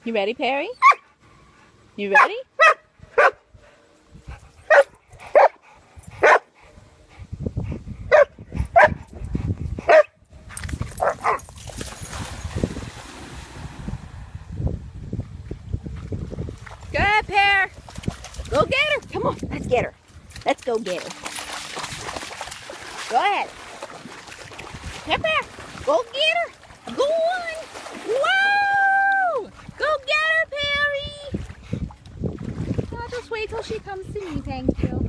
You ready, Perry? You ready? Good, Pear. Go get her. Come on, let's get her. Let's go get her. Go ahead. Come here. Go get her. Go on. Whoa! Go get her, Perry. I'll just wait till she comes to me, thank you.